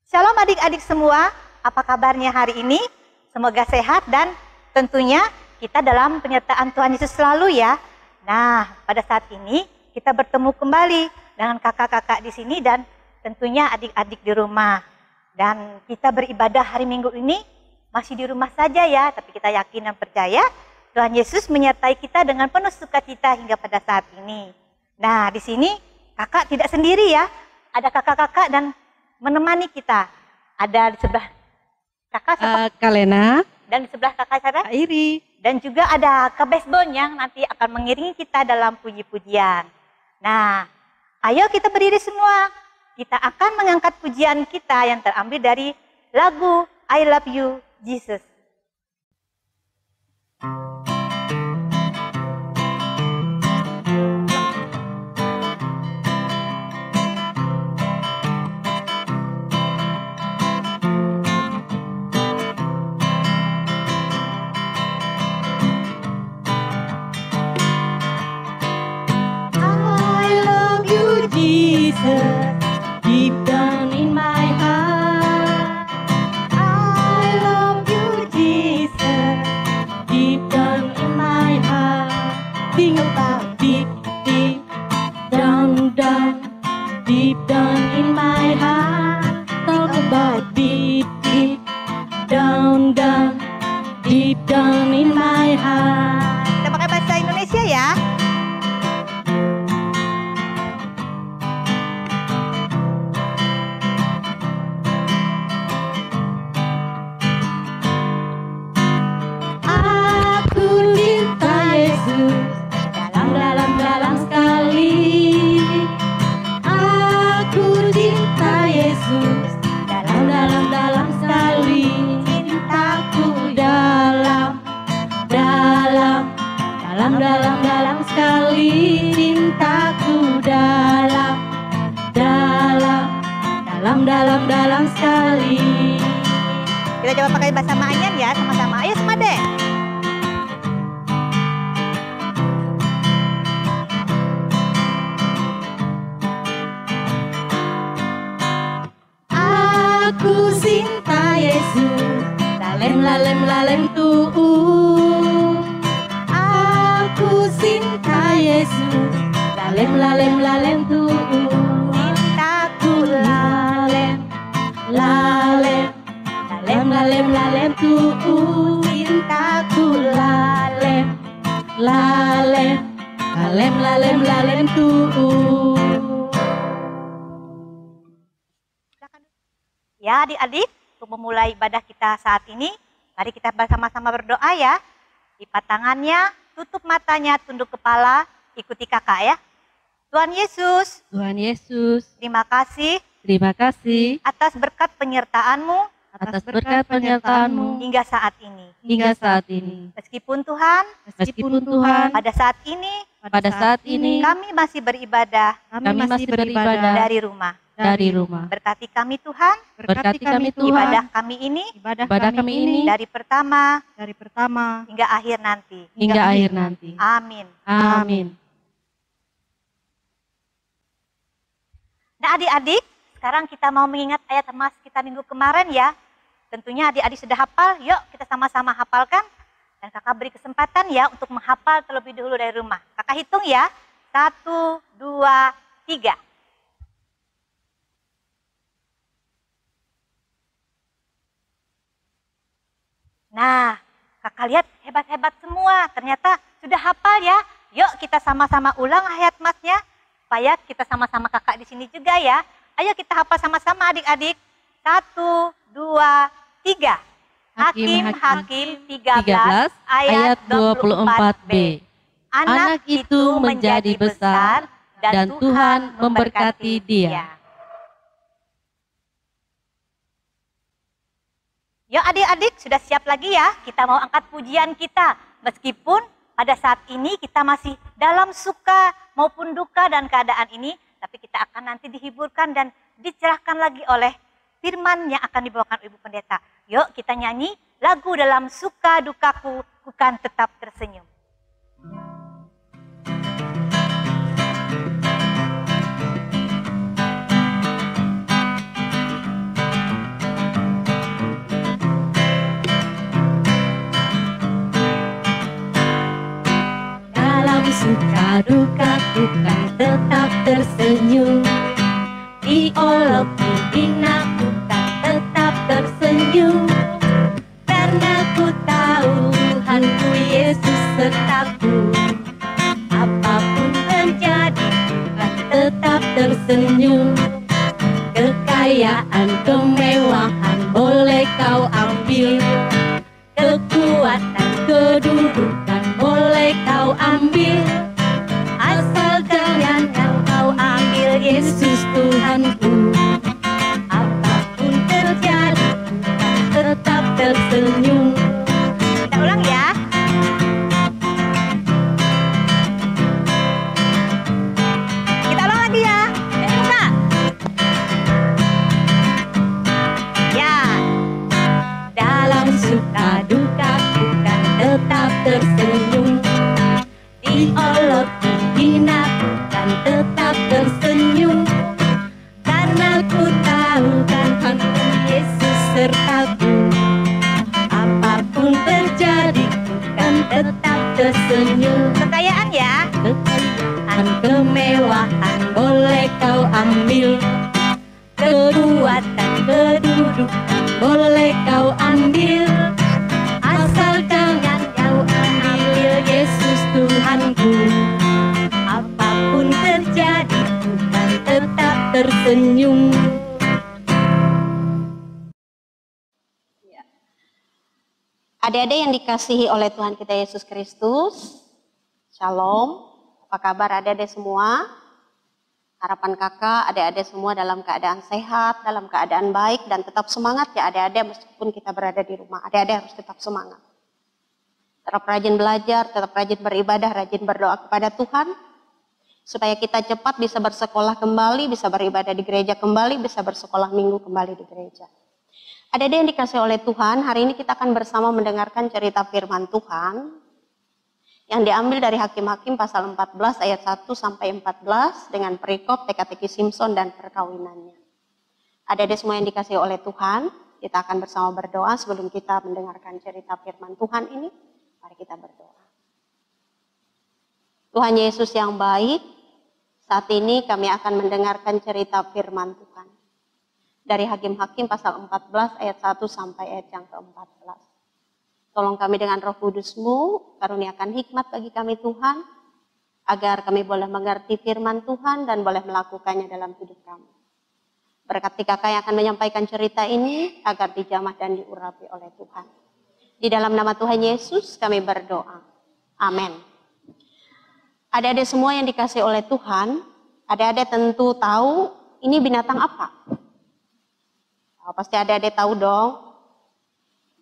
Shalom adik-adik semua, apa kabarnya hari ini? Semoga sehat dan tentunya kita dalam penyertaan Tuhan Yesus selalu ya. Nah, pada saat ini kita bertemu kembali dengan kakak-kakak di sini dan tentunya adik-adik di rumah. Dan kita beribadah hari Minggu ini masih di rumah saja ya, tapi kita yakin dan percaya Tuhan Yesus menyertai kita dengan penuh sukacita hingga pada saat ini. Nah, di sini kakak tidak sendiri ya, ada kakak-kakak dan menemani kita. Ada di sebelah kakak Kalena dan di sebelah kakak saya Iri. Dan juga ada Kak Besbon yang nanti akan mengiringi kita dalam puji-pujian. Nah, ayo kita berdiri semua. Kita akan mengangkat pujian kita yang terambil dari lagu I Love You, Jesus. Deep down in my heart, I love you, Jesus. Deep down in my heart, think about deep, deep down, down, deep down in my heart. Talk about deep, deep down, down, deep down in my heart. Kita pakai bahasa Indonesia ya. Dalam sekali aku cinta Yesus, dalam sekali cintaku dalam sekali cintaku dalam sekali. Kita coba pakai bahasa Maanyan ya sama-sama. Ayo semua deh. Aku cinta Yesus, lalem tuh. Aku cinta Yesus, lalem tuh. Cintaku lalem tuh. Cintaku lalem tuh. Ya adik-adik, untuk memulai ibadah kita saat ini, mari kita bersama-sama berdoa ya. Lipat tangannya, tutup matanya, tunduk kepala, ikuti kakak ya. Tuhan Yesus, terima kasih atas berkat penyertaan-Mu hingga saat ini. Meskipun Tuhan, pada saat ini kami masih beribadah dari rumah. Berkati kami Tuhan, ibadah kami ini dari pertama hingga akhir nanti. Amin. Nah adik-adik, sekarang kita mau mengingat ayat emas kita minggu kemarin ya. Tentunya adik-adik sudah hafal, yuk kita sama-sama hafalkan. Dan kakak beri kesempatan ya untuk menghafal terlebih dahulu dari rumah. Kakak hitung ya, 1, 2, 3. Nah, kakak lihat hebat-hebat semua, ternyata sudah hafal ya. Yuk kita sama-sama ulang ayat emasnya, supaya kita sama-sama kakak di sini juga ya. Ayo kita hafal sama-sama adik-adik. 1, 2, 3. Hakim 13 ayat 24b. Anak itu menjadi besar dan Tuhan memberkati dia. Yuk adik-adik, sudah siap lagi ya? Kita mau angkat pujian kita. Meskipun pada saat ini kita masih dalam suka maupun duka dan keadaan ini, tapi kita akan nanti dihiburkan dan dicerahkan lagi oleh firman yang akan dibawakan Ibu Pendeta. Yuk kita nyanyi lagu dalam suka dukaku, ku kan tetap tersenyum. tetap tersenyum. Diolok dihina ku kan tetap tersenyum. Karena ku tahu Tuhanku Yesus sertaku. Apapun terjadi ku kan tetap tersenyum. Kekayaan, kemewahan boleh kau ambil. Kekuatan, kedudukan boleh kau ambil. Asal jangan yang kau ambil Yesus Tuhanku. Apapun terjadi, tetap tersenyum. Kita ulang ya. Kita ulang lagi ya. Buka. Ya. Dalam suka duka ku kan tetap tersenyum. Diolok dihina ku kan tetap tersenyum. Karena ku tahu Tuhanku Yesus sertaku. Apapun terjadi ku kan tetap tersenyum. Kekayaan ya. Kekayaan, kemewahan boleh kau ambil. Kekuatan, kedudukan boleh kau ambil. Asal jangan kau ambil Yesus Tuhanku. Apapun terjadi ku kan tetap tersenyum. Adik-adik yang dikasihi oleh Tuhan kita Yesus Kristus, Shalom. Apa kabar adik-adik semua? Harapan kakak, adik-adik semua dalam keadaan sehat, dalam keadaan baik, dan tetap semangat ya adik-adik meskipun kita berada di rumah. Adik-adik harus tetap semangat. Tetap rajin belajar, tetap rajin beribadah, rajin berdoa kepada Tuhan. Supaya kita cepat bisa bersekolah kembali, bisa beribadah di gereja kembali, bisa bersekolah minggu kembali di gereja. Adik-adik yang dikasihi oleh Tuhan, hari ini kita akan bersama mendengarkan cerita firman Tuhan yang diambil dari Hakim-Hakim pasal 14 ayat 1 sampai 14 dengan perikop teka-teki Simson dan perkawinannya. Adik-adik semua yang dikasihi oleh Tuhan, kita akan bersama berdoa sebelum kita mendengarkan cerita firman Tuhan ini. Mari kita berdoa. Tuhan Yesus yang baik, saat ini kami akan mendengarkan cerita firman Tuhan. Dari Hakim-Hakim pasal 14 ayat 1 sampai ayat yang ke-14. Tolong kami dengan Roh Kudus-Mu, karuniakan hikmat bagi kami Tuhan, agar kami boleh mengerti firman Tuhan dan boleh melakukannya dalam hidup kami. Berkati kakak yang akan menyampaikan cerita ini, agar dijamah dan diurapi oleh Tuhan. Di dalam nama Tuhan Yesus kami berdoa. Amin. Adik-adik semua yang dikasihi oleh Tuhan, adik-adik tentu tahu ini binatang apa? Pasti adik-adik tahu dong.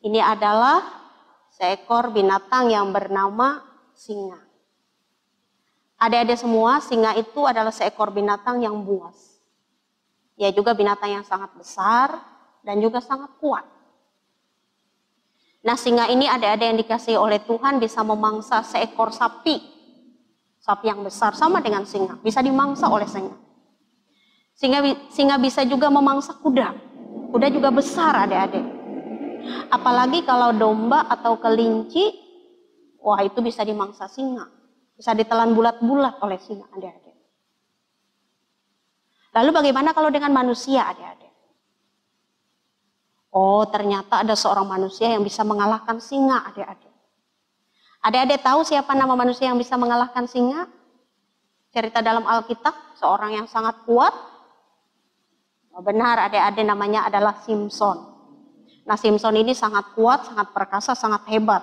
Ini adalah seekor binatang yang bernama singa. Adik-adik semua, singa itu adalah seekor binatang yang buas. Ia juga binatang yang sangat besar dan juga sangat kuat. Nah, singa ini adik-adik yang dikasihi oleh Tuhan bisa memangsa seekor sapi. Sapi yang besar sama dengan singa, bisa dimangsa oleh singa. Singa bisa juga memangsa kuda. Kuda juga besar adik-adik. Apalagi kalau domba atau kelinci, wah itu bisa dimangsa singa. Bisa ditelan bulat-bulat oleh singa adik-adik. Lalu bagaimana kalau dengan manusia adik-adik? Oh ternyata ada seorang manusia yang bisa mengalahkan singa adik-adik. Adik-adik tahu siapa nama manusia yang bisa mengalahkan singa? Cerita dalam Alkitab, seorang yang sangat kuat. Benar adik-adik namanya adalah Simson. Nah Simson ini sangat kuat, sangat perkasa, sangat hebat.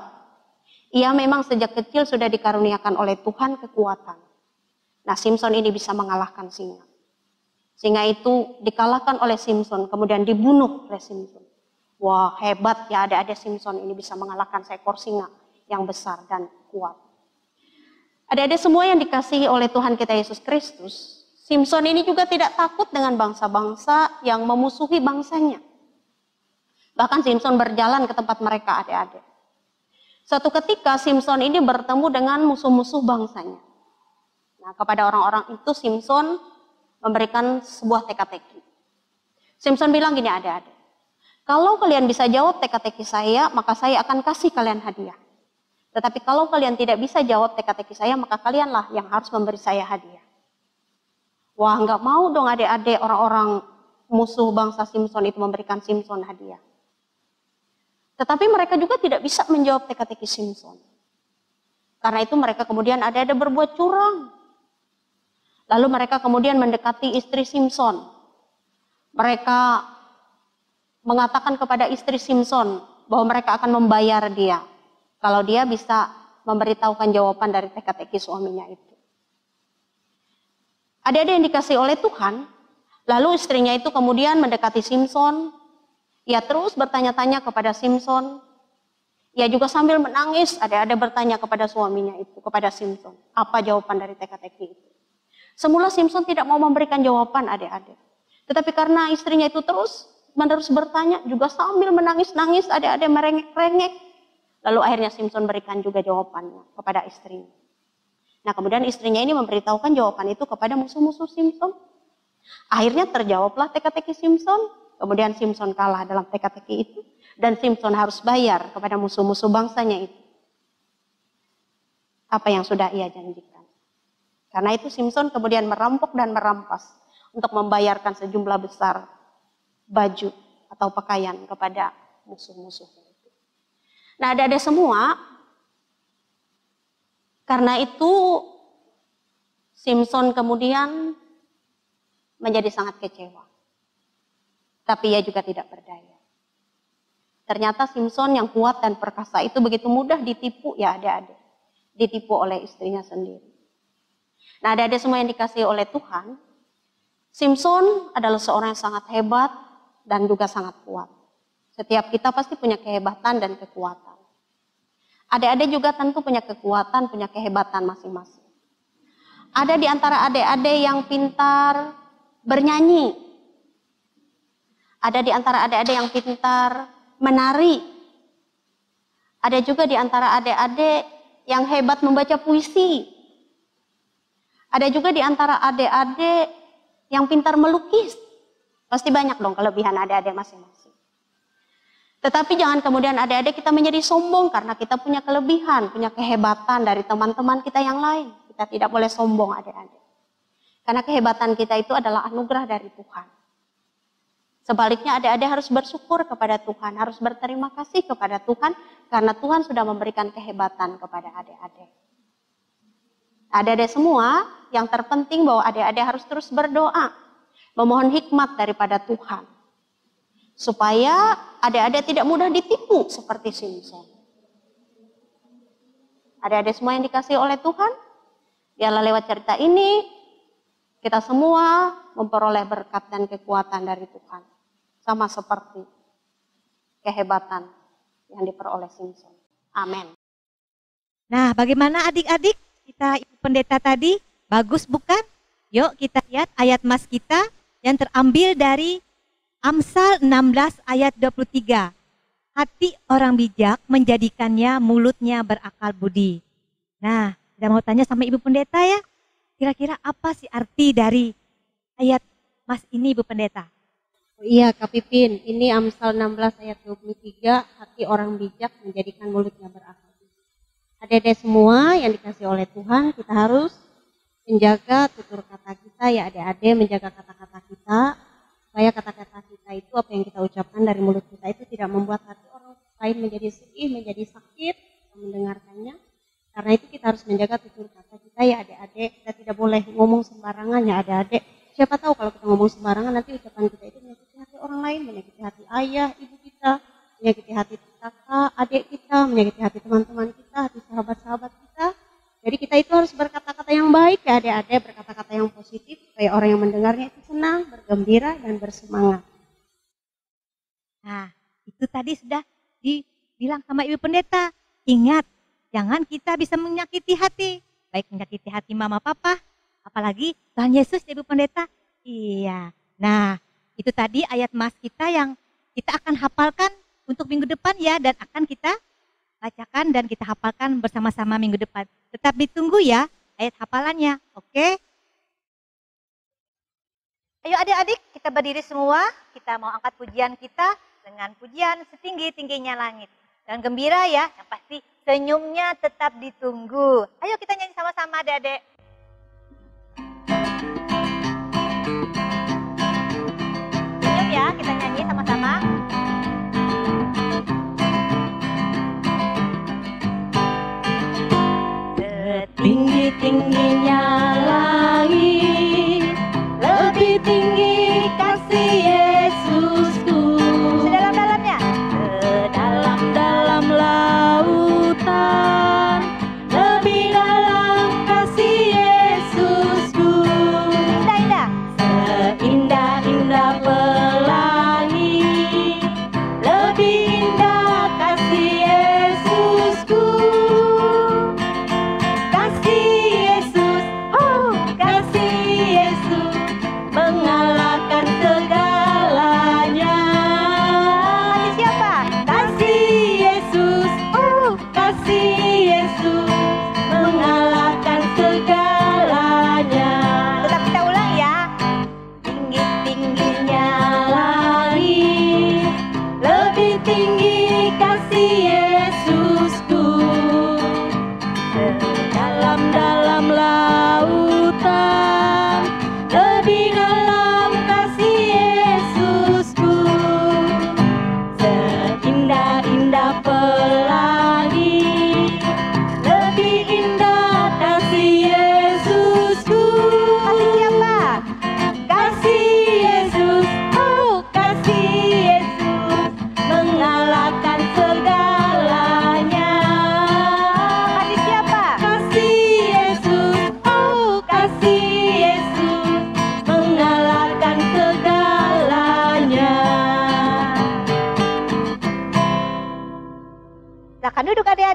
Ia memang sejak kecil sudah dikaruniakan oleh Tuhan kekuatan. Nah Simson ini bisa mengalahkan singa. Singa itu dikalahkan oleh Simson, kemudian dibunuh oleh Simson. Wah hebat ya adik-adik, Simson ini bisa mengalahkan seekor singa yang besar dan kuat. Adik-adik semua yang dikasihi oleh Tuhan kita Yesus Kristus, Simson ini juga tidak takut dengan bangsa-bangsa yang memusuhi bangsanya. Bahkan Simson berjalan ke tempat mereka adik-adik. Suatu ketika Simson ini bertemu dengan musuh-musuh bangsanya. Nah, kepada orang-orang itu Simson memberikan sebuah teka-teki. Simson bilang gini adik-adik, kalau kalian bisa jawab teka-teki saya, maka saya akan kasih kalian hadiah. Tetapi kalau kalian tidak bisa jawab teka-teki saya, maka kalianlah yang harus memberi saya hadiah. Wah, nggak mau dong adik-adik orang-orang musuh bangsa Simson itu memberikan Simson hadiah. Tetapi mereka juga tidak bisa menjawab teka-teki Simson. Karena itu mereka kemudian ada berbuat curang. Lalu mereka kemudian mendekati istri Simson. Mereka mengatakan kepada istri Simson bahwa mereka akan membayar dia kalau dia bisa memberitahukan jawaban dari teka-teki suaminya itu. Adik-adik yang dikasih oleh Tuhan, lalu istrinya itu kemudian mendekati Simson. Ia terus bertanya-tanya kepada Simson. Ia juga sambil menangis, adik-adik bertanya kepada suaminya itu, kepada Simson. Apa jawaban dari teka-teki itu? Semula Simson tidak mau memberikan jawaban adik-adik. Tetapi karena istrinya itu terus menerus bertanya, juga sambil menangis-nangis, adik-adik merengek-rengek. Lalu akhirnya Simson berikan juga jawabannya kepada istrinya. Nah kemudian istrinya ini memberitahukan jawaban itu kepada musuh-musuh Simson. Akhirnya terjawablah teka-teki Simson. Kemudian Simson kalah dalam teka-teki itu. Dan Simson harus bayar kepada musuh-musuh bangsanya itu apa yang sudah ia janjikan. Karena itu Simson kemudian merampok dan merampas untuk membayarkan sejumlah besar baju atau pakaian kepada musuh-musuhnya itu. Nah adik-adik semua, karena itu Simson kemudian menjadi sangat kecewa. Tapi ia juga tidak berdaya. Ternyata Simson yang kuat dan perkasa itu begitu mudah ditipu ya adik-adik. Ditipu oleh istrinya sendiri. Nah adik-adik semua yang dikasihi oleh Tuhan, Simson adalah seorang yang sangat hebat dan juga sangat kuat. Setiap kita pasti punya kehebatan dan kekuatan. Adik-adik juga tentu punya kekuatan, punya kehebatan masing-masing. Ada di antara adik-adik yang pintar bernyanyi. Ada di antara adik-adik yang pintar menari. Ada juga di antara adik-adik yang hebat membaca puisi. Ada juga di antara adik-adik yang pintar melukis. Pasti banyak dong kelebihan adik-adik masing-masing. Tetapi jangan kemudian adik-adik kita menjadi sombong karena kita punya kelebihan, punya kehebatan dari teman-teman kita yang lain. Kita tidak boleh sombong adik-adik. Karena kehebatan kita itu adalah anugerah dari Tuhan. Sebaliknya adik-adik harus bersyukur kepada Tuhan, harus berterima kasih kepada Tuhan karena Tuhan sudah memberikan kehebatan kepada adik-adik. Adik-adik semua, yang terpenting bahwa adik-adik harus terus berdoa, memohon hikmat daripada Tuhan. Supaya adik-adik tidak mudah ditipu seperti Simson. Adik-adik semua yang dikasihi oleh Tuhan, biarlah lewat cerita ini, kita semua memperoleh berkat dan kekuatan dari Tuhan. Sama seperti kehebatan yang diperoleh Simson. Amin. Nah, bagaimana adik-adik? Kita Ibu Pendeta tadi, bagus bukan? Yuk kita lihat ayat mas kita yang terambil dari Amsal 16 ayat 23. Hati orang bijak menjadikannya mulutnya berakal budi. Nah, saya mau tanya sama Ibu Pendeta ya. Kira-kira apa sih arti dari ayat mas ini Ibu Pendeta? Oh iya Kak Pipin, ini Amsal 16 ayat 23, hati orang bijak menjadikan mulutnya berakal. Adik-adik semua yang dikasih oleh Tuhan, kita harus menjaga tutur kata kita ya adik-adik, menjaga kata-kata kita, supaya kata-kata kita itu apa yang kita ucapkan dari mulut kita itu tidak membuat hati orang lain menjadi sedih, menjadi sakit mendengarkannya. Karena itu kita harus menjaga tutur kata kita ya adik-adik, kita tidak boleh ngomong sembarangan ya adik-adik. Siapa tahu kalau kita ngomong sembarangan nanti ucapan kita itu menyakiti hati orang lain, menyakiti hati ayah, ibu kita, menyakiti hati kakak, adik kita, menyakiti hati teman-teman kita, hati sahabat-sahabat kita. Jadi kita itu harus berkata-kata yang baik ya adik-adik, berkata-kata yang positif supaya orang yang mendengarnya itu senang, bergembira dan bersemangat. Nah, itu tadi sudah dibilang sama Ibu Pendeta. Ingat, jangan kita bisa menyakiti hati, baik menyakiti hati mama papa, apalagi Tuhan Yesus Ibu Pendeta. Iya. Nah, itu tadi ayat mas kita yang kita akan hafalkan untuk minggu depan ya, dan akan kita bacakan dan kita hafalkan bersama-sama minggu depan. Tetap ditunggu ya ayat hafalannya, oke? Ayo adik-adik, kita berdiri semua, kita mau angkat pujian kita dengan pujian setinggi-tingginya langit. Dan gembira ya, yang pasti senyumnya tetap ditunggu. Ayo kita nyanyi sama-sama adik-adik.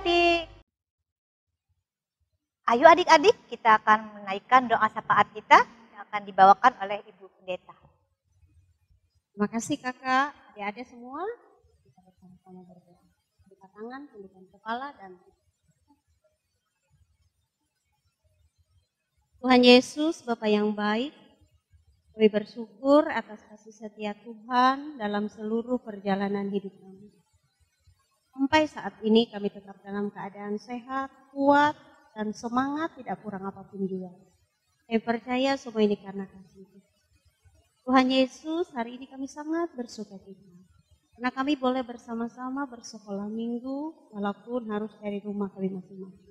adik-adik. Ayo adik-adik, kita akan menaikkan doa syafaat kita yang akan dibawakan oleh Ibu Pendeta. Terima kasih kakak, adik-adik semua. Kita bersama-sama berdoa. Buka tangan, tundukkan kepala dan Tuhan Yesus, Bapa yang baik, kami bersyukur atas kasih setia Tuhan dalam seluruh perjalanan hidup kami. Sampai saat ini kami tetap dalam keadaan sehat, kuat, dan semangat, tidak kurang apapun juga. Kami percaya semua ini karena kasih Tuhan Yesus. Hari ini kami sangat bersukacita karena kami boleh bersama-sama bersekolah minggu walaupun harus dari rumah kami masing-masing.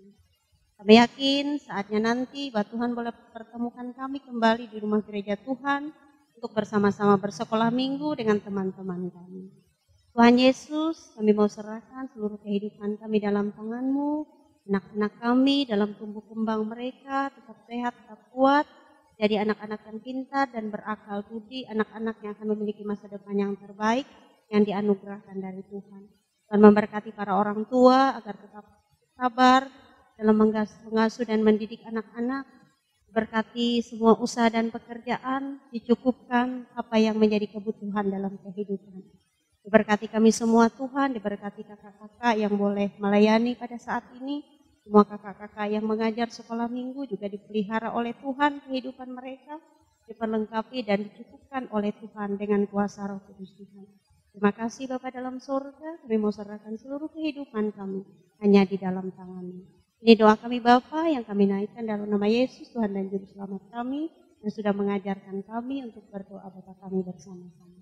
Kami yakin saatnya nanti bahwa Tuhan boleh pertemukan kami kembali di rumah gereja Tuhan untuk bersama-sama bersekolah minggu dengan teman-teman kami. Tuhan Yesus, kami mau serahkan seluruh kehidupan kami dalam tangan-Mu. Anak-anak kami dalam tumbuh kembang mereka tetap sehat, tetap kuat, jadi anak-anak yang pintar dan berakal budi, anak-anak yang akan memiliki masa depan yang terbaik yang dianugerahkan dari Tuhan. Dan memberkati para orang tua agar tetap sabar dalam mengasuh dan mendidik anak-anak. Berkati semua usaha dan pekerjaan, dicukupkan apa yang menjadi kebutuhan dalam kehidupan. Diberkati kami semua Tuhan, diberkati kakak-kakak yang boleh melayani pada saat ini. Semua kakak-kakak yang mengajar sekolah minggu juga dipelihara oleh Tuhan kehidupan mereka, diperlengkapi dan dicukupkan oleh Tuhan dengan kuasa Roh Kudus Tuhan. Terima kasih Bapa dalam surga, kami mau serahkan seluruh kehidupan kami hanya di dalam tangan-Mu. Ini doa kami Bapa yang kami naikkan dalam nama Yesus Tuhan dan Juru Selamat kami yang sudah mengajarkan kami untuk berdoa Bapa kami bersama-sama.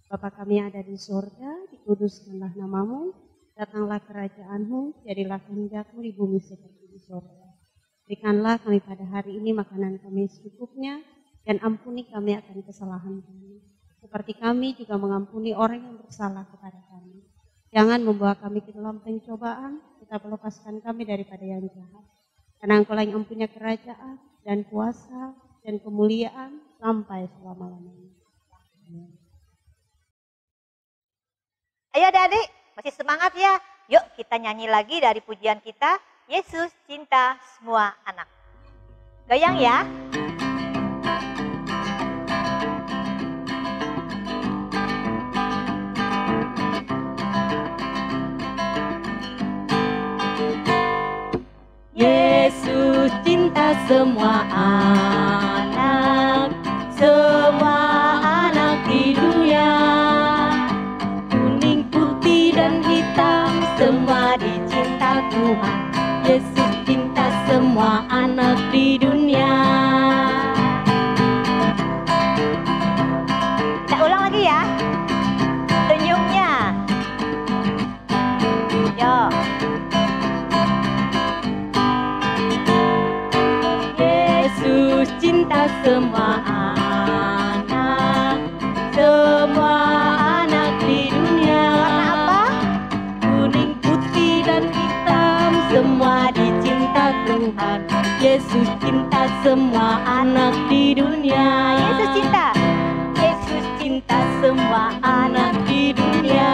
Bapa kami yang ada di surga, dikuduskanlah nama-Mu, datanglah kerajaan-Mu, jadilah kehendak-Mu di bumi seperti di surga. Berikanlah kami pada hari ini makanan kami secukupnya dan ampuni kami akan kesalahan kami. Seperti kami juga mengampuni orang yang bersalah kepada kami. Jangan membawa kami ke dalam pencobaan, tetap lepaskan kami daripada yang jahat. Karena Engkau yang punya kerajaan dan kuasa dan kemuliaan sampai selama-lamanya. Ayo adik-adik, masih semangat ya? Yuk kita nyanyi lagi dari pujian kita, Yesus cinta semua anak. Goyang ya. Yesus cinta semua anak di dunia. Kuning, putih, dan hitam, semua dicinta Tuhan. Yesus cinta semua anak di dunia. Kita ulang lagi ya. Senyumnya. Yo. Yesus cinta semua anak di dunia. Warna apa? Kuning, putih, dan hitam, semua dicinta Tuhan. Yesus cinta semua anak di dunia. Yesus cinta. Yesus cinta semua anak di dunia.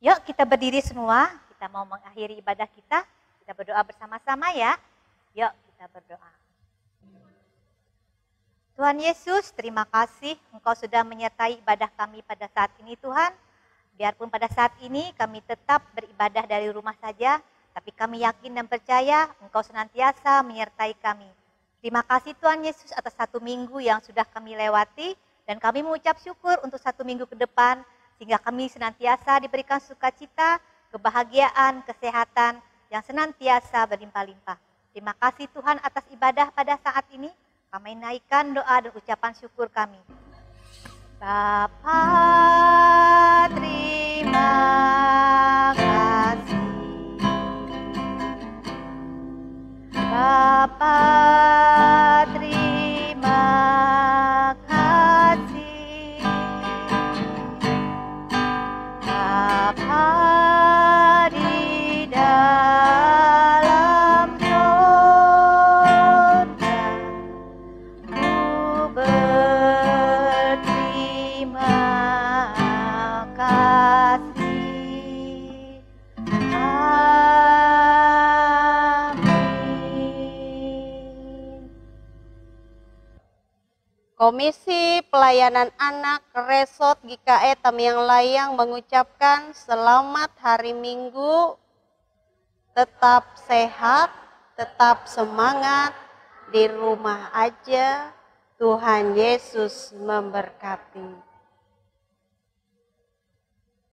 Yuk kita berdiri semua. Kita mau mengakhiri ibadah kita. Kita berdoa bersama-sama ya. Yuk kita berdoa. Tuhan Yesus, terima kasih Engkau sudah menyertai ibadah kami pada saat ini Tuhan. Biarpun pada saat ini kami tetap beribadah dari rumah saja, tapi kami yakin dan percaya Engkau senantiasa menyertai kami. Terima kasih Tuhan Yesus atas 1 minggu yang sudah kami lewati, dan kami mengucap syukur untuk 1 minggu ke depan, sehingga kami senantiasa diberikan sukacita, kebahagiaan, kesehatan yang senantiasa berlimpah-limpah. Terima kasih Tuhan atas ibadah pada saat ini. Kami naikkan doa dan ucapan syukur kami. Bapa, terima kasih. Bapa, terima kasih. Bapa di dalam sorga, ku berterima kasih. Komisi Pelayanan Anak Resort GKE Tamiang Layang mengucapkan selamat hari Minggu, tetap sehat, tetap semangat, di rumah aja. Tuhan Yesus memberkati.